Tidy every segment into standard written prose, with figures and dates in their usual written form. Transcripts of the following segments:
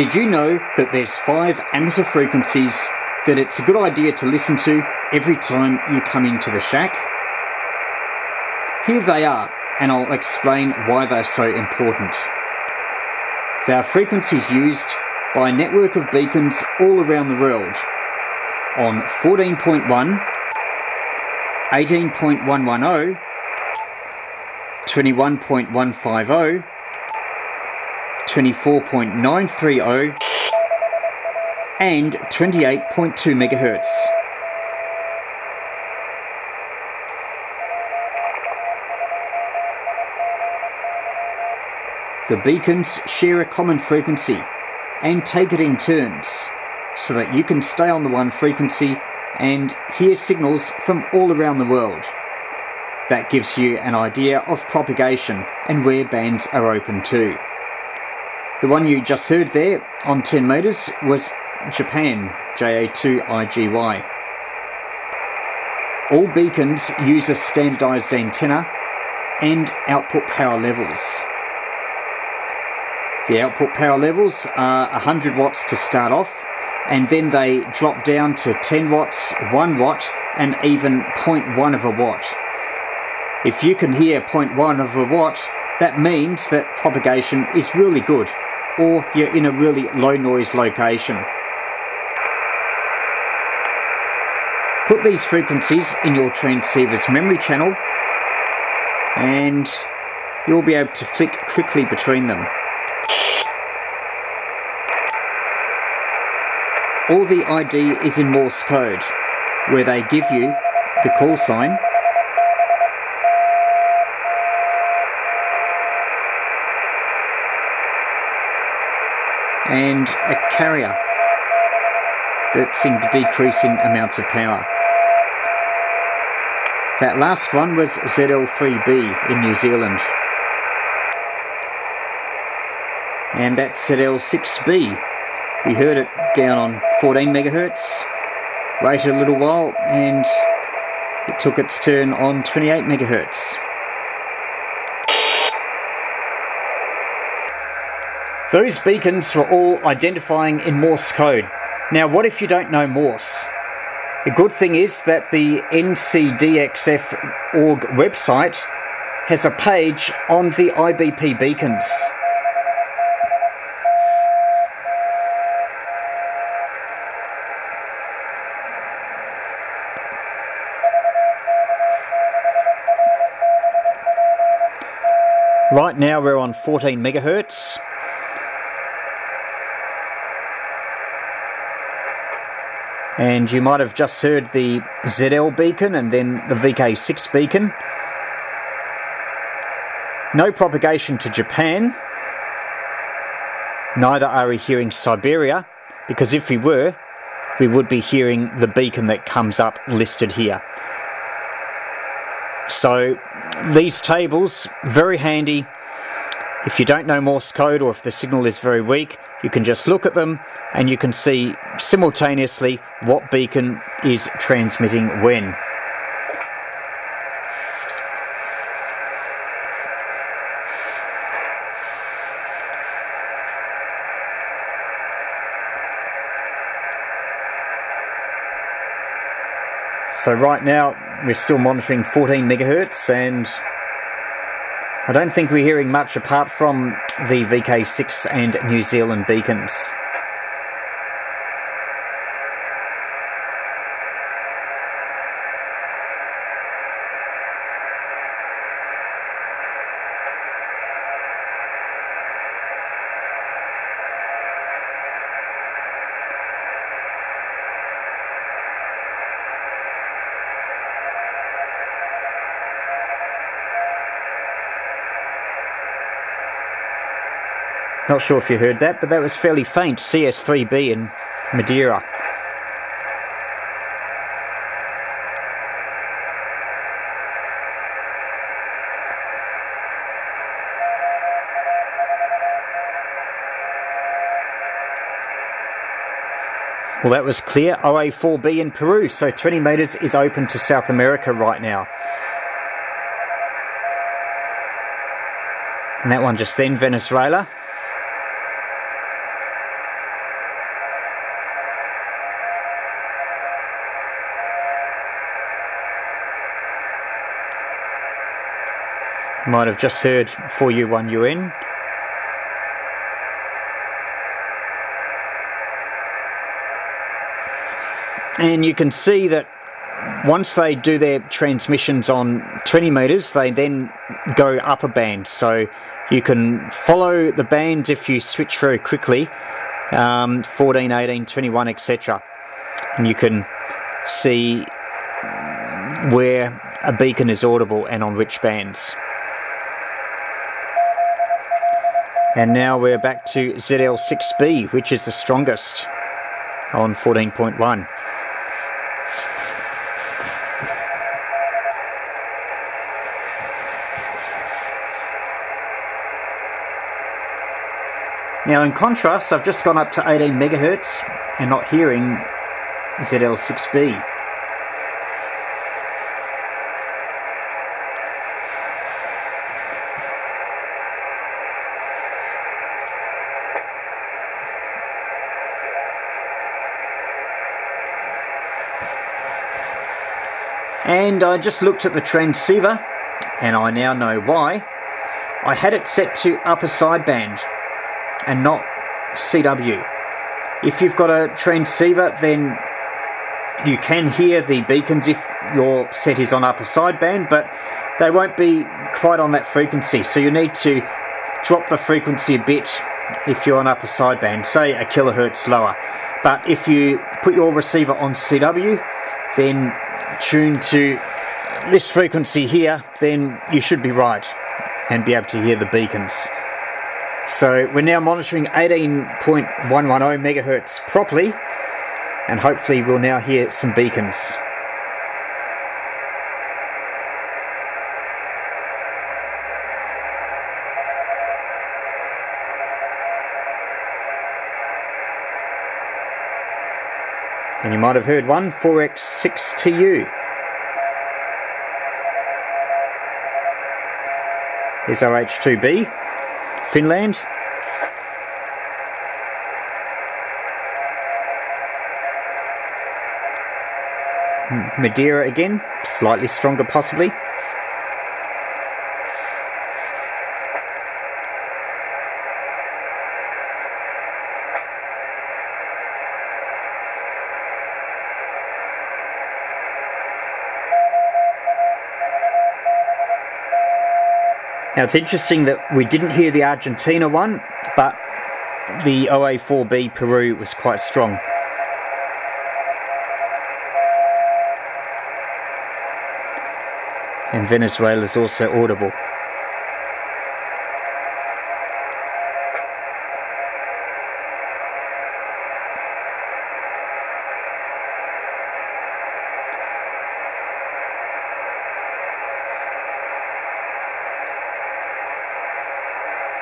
Did you know that there's 5 amateur frequencies that it's a good idea to listen to every time you come into the shack? Here they are, and I'll explain why they're so important. They are frequencies used by a network of beacons all around the world on 14.1, 18.110, 21.150, 24.930 and 28.2 MHz. The beacons share a common frequency and take it in turns so that you can stay on the one frequency and hear signals from all around the world. That gives you an idea of propagation and where bands are open to. The one you just heard there on 10 metres was Japan, JA2IGY. All beacons use a standardised antenna and output power levels. The output power levels are 100 watts to start off, and then they drop down to 10 watts, 1 watt and even 0.1 of a watt. If you can hear 0.1 of a watt, that means that propagation is really good, or you're in a really low noise location. Put these frequencies in your transceiver's memory channel and you'll be able to flick quickly between them. All the ID is in Morse code, where they give you the call sign, and a carrier that's in decreasing amounts of power. That last one was ZL3B in New Zealand. And that's ZL6B. We heard it down on 14 MHz, waited a little while, and it took its turn on 28 MHz. Those beacons were all identifying in Morse code. Now, what if you don't know Morse? The good thing is that the ncdxf.org website has a page on the IBP beacons. Right now we're on 14 MHz. And you might have just heard the ZL beacon and then the VK6 beacon. No propagation to Japan. Neither are we hearing Siberia, because if we were, we would be hearing the beacon that comes up listed here. So these tables, very handy. If you don't know Morse code or if the signal is very weak, you can just look at them and you can see simultaneously what beacon is transmitting when. So right now we're still monitoring 14 MHz, and I don't think we're hearing much apart from the VK6 and New Zealand beacons. Not sure if you heard that, but that was fairly faint. CS3B in Madeira. Well, that was clear. OA4B in Peru, so 20 metres is open to South America right now. And that one just then, Venezuela. might have just heard 4U1UN. And you can see that once they do their transmissions on 20 meters, they then go up a band. So you can follow the bands if you switch very quickly, 14, 18, 21, etc. And you can see where a beacon is audible and on which bands. And now we're back to ZL6B, which is the strongest on 14.1. Now in contrast, I've just gone up to 18 megahertz and not hearing ZL6B. And I just looked at the transceiver, and I now know why. I had it set to upper sideband and not CW. If you've got a transceiver, then you can hear the beacons if your set is on upper sideband, but they won't be quite on that frequency, so you need to drop the frequency a bit if you're on upper sideband, say a kilohertz lower. But if you put your receiver on CW, then tune to this frequency here, then you should be right and be able to hear the beacons. So we're now monitoring 18.110 megahertz properly, and hopefully we'll now hear some beacons. And you might have heard one, 4X6TU. Here's our H2B, Finland. Madeira again, slightly stronger possibly. Now it's interesting that we didn't hear the Argentina one, but the OA4B Peru was quite strong. And Venezuela is also audible.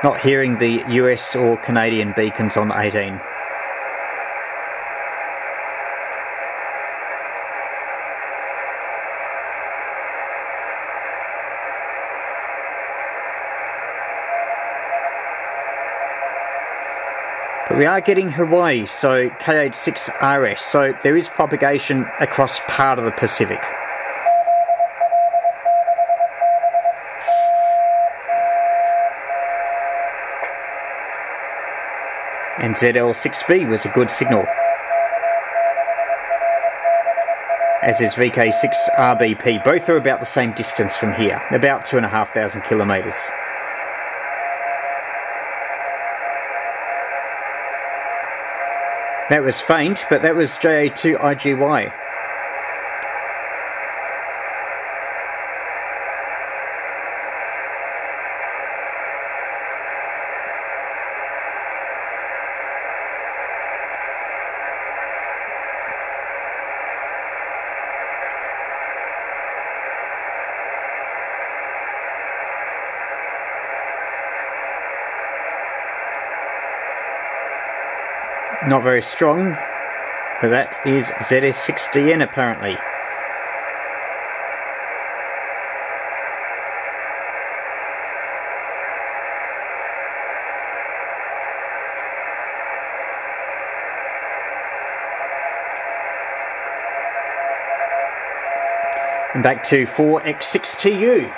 Not hearing the US or Canadian beacons on 18. But we are getting Hawaii, so KH6RS, so there is propagation across part of the Pacific. And ZL6B was a good signal, as is VK6RBP. Both are about the same distance from here, about 2,500 kilometres. That was faint, but that was JA2IGY. Not very strong, but that is ZS6DN apparently. And back to 4X6TU.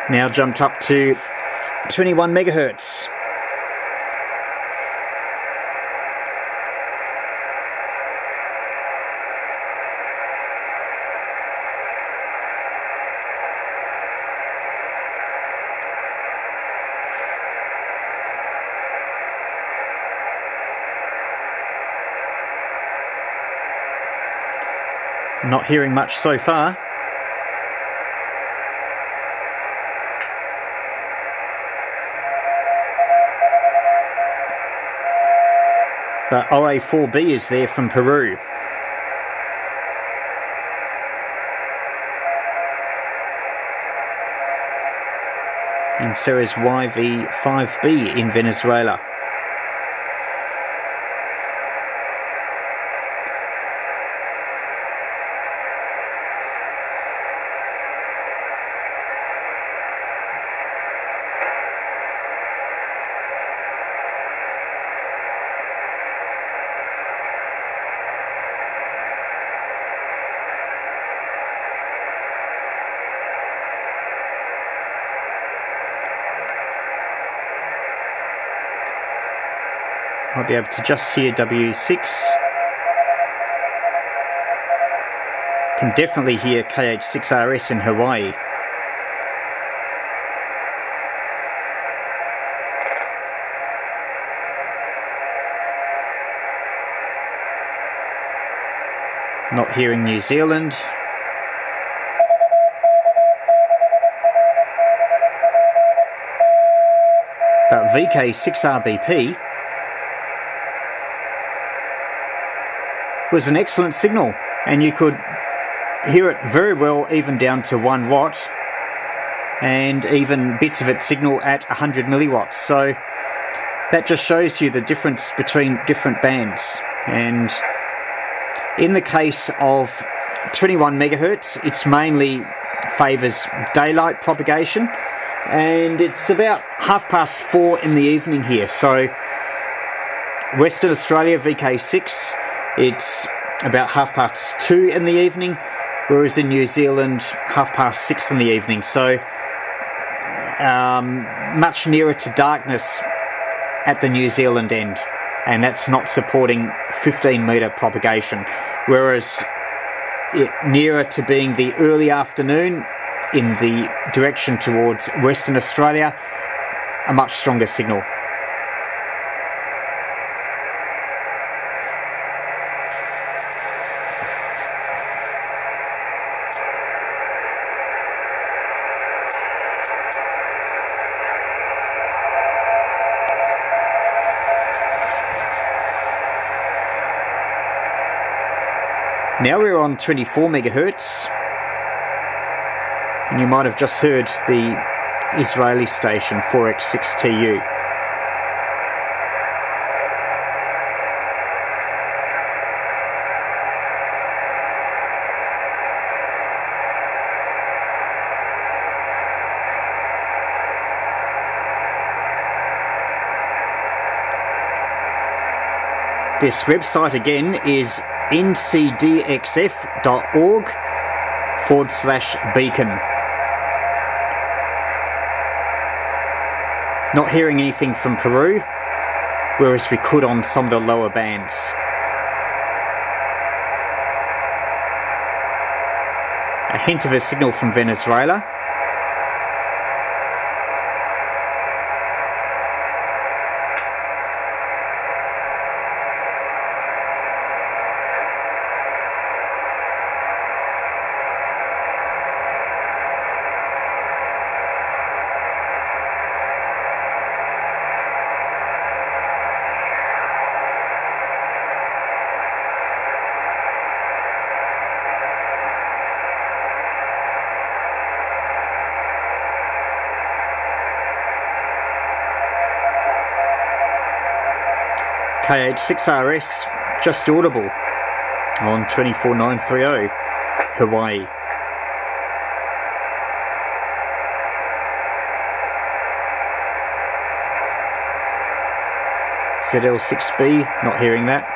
Now jumped up to 21 megahertz. Not hearing much so far. But OA4B is there from Peru. And so is YV5B in Venezuela. Might be able to just hear W6. Can definitely hear KH6RS in Hawaii. Not hearing New Zealand. But VK6RBP was an excellent signal, and you could hear it very well even down to 1 watt, and even bits of it signal at 100 milliwatts. So that just shows you the difference between different bands. And in the case of 21 megahertz, it's mainly favours daylight propagation, and it's about 4:30 in the evening here. So Western Australia VK6, it's about 2:30 in the evening, whereas in New Zealand 6:30 in the evening. So much nearer to darkness at the New Zealand end, and that's not supporting 15 metre propagation, whereas nearer to being the early afternoon in the direction towards Western Australia, a much stronger signal. Now we're on 24 megahertz, and you might have just heard the Israeli station 4X6TU. This website again is ncdxf.org/beacon. Not hearing anything from Peru, whereas we could on some of the lower bands. A hint of a signal from Venezuela. KH6RS just audible on 24930 Hawaii. ZL6B, not hearing that.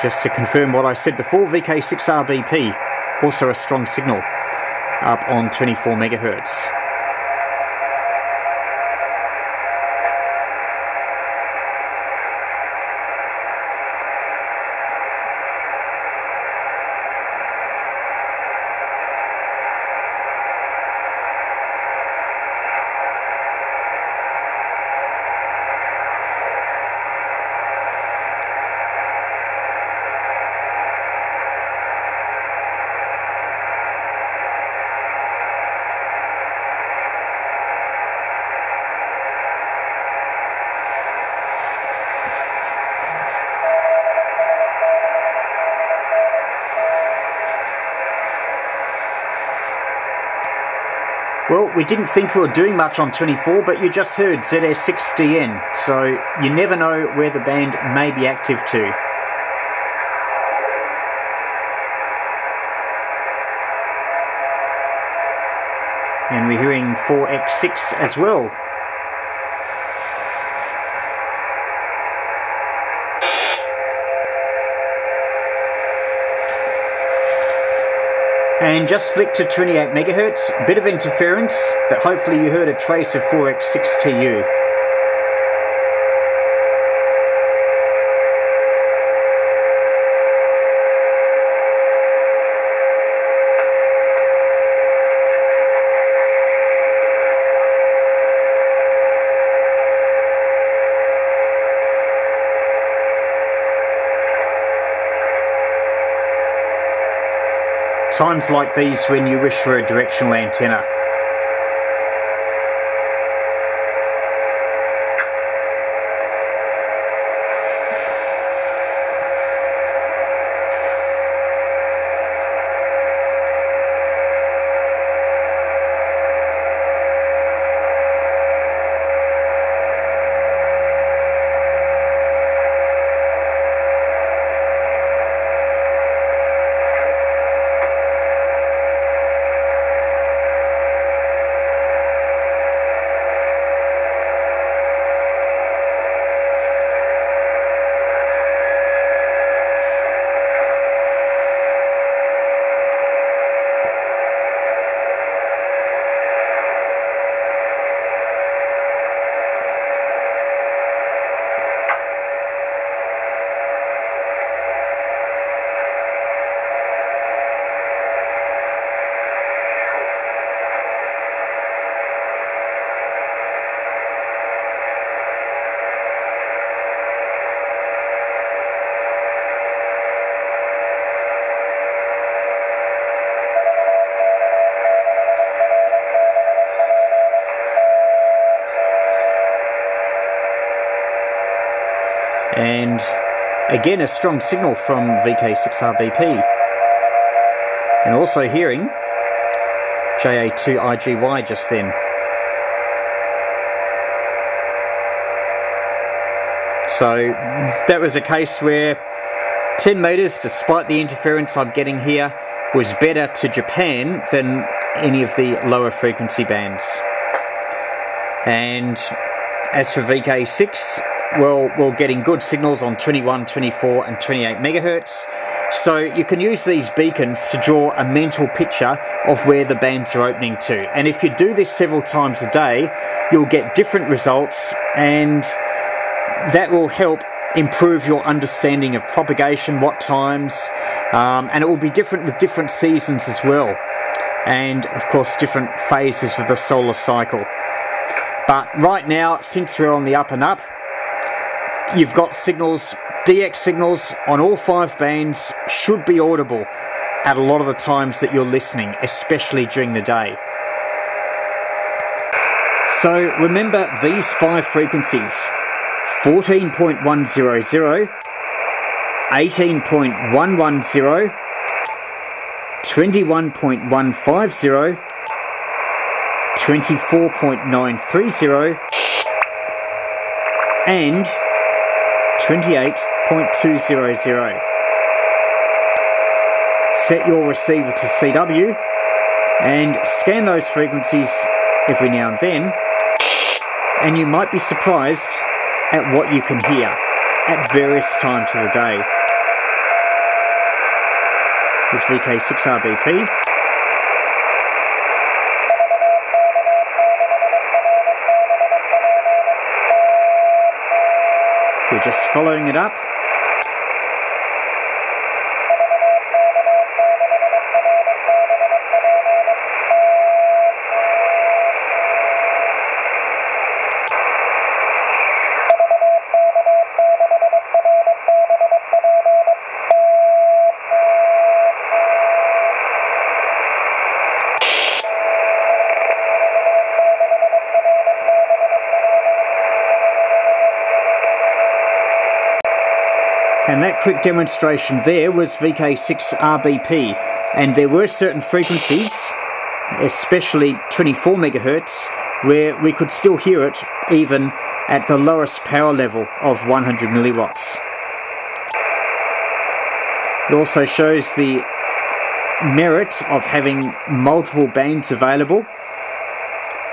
just to confirm what I said before, VK6RBP, also a strong signal, up on 24 megahertz. Well, we didn't think we were doing much on 24, but you just heard ZS6DN, so you never know where the band may be active to. And we're hearing 4X6 as well. And just flick to 28 megahertz, a bit of interference, but hopefully you heard a trace of 4X6TU. Times like these when you wish for a directional antenna. And again, a strong signal from VK6RBP. And also hearing JA2IGY just then. So that was a case where 10 meters, despite the interference I'm getting here, was better to Japan than any of the lower frequency bands. And as for VK6, well, we're getting good signals on 21, 24 and 28 megahertz. So you can use these beacons to draw a mental picture of where the bands are opening to. And if you do this several times a day, you'll get different results, and that will help improve your understanding of propagation, what times, and it will be different with different seasons as well. And of course, different phases of the solar cycle. But right now, since we're on the up and up, you've got signals, DX signals on all 5 bands should be audible at a lot of the times that you're listening, especially during the day. So remember these 5 frequencies: 14.100, 18.110, 21.150, 24.930 and 28.200. Set your receiver to CW and scan those frequencies every now and then, and you might be surprised at what you can hear at various times of the day. is VK6RBP. We're just following it up. And that quick demonstration there was VK6RBP, and there were certain frequencies, especially 24 megahertz, where we could still hear it even at the lowest power level of 100 milliwatts. It also shows the merit of having multiple bands available,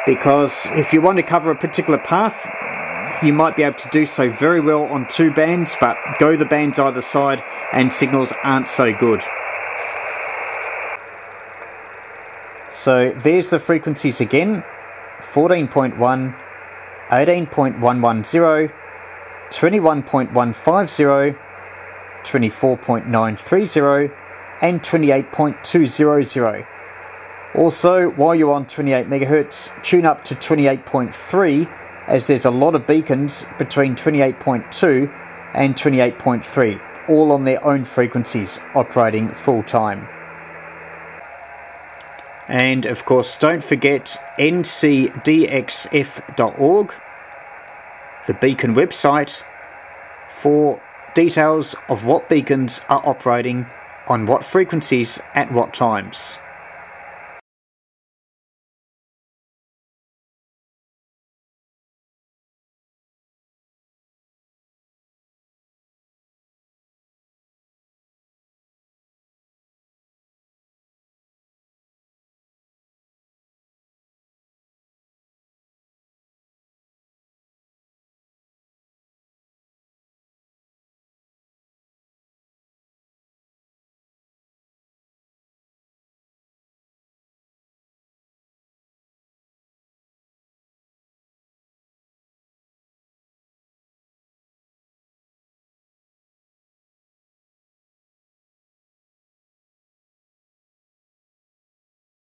because if you want to cover a particular path, you might be able to do so very well on 2 bands, but go the bands either side and signals aren't so good. So there's the frequencies again: 14.1, 18.110, 21.150, 24.930 and 28.200. Also, while you're on 28 megahertz, tune up to 28.3, as there's a lot of beacons between 28.2 and 28.3, all on their own frequencies, operating full time. And of course, don't forget ncdxf.org, the beacon website, for details of what beacons are operating on what frequencies at what times.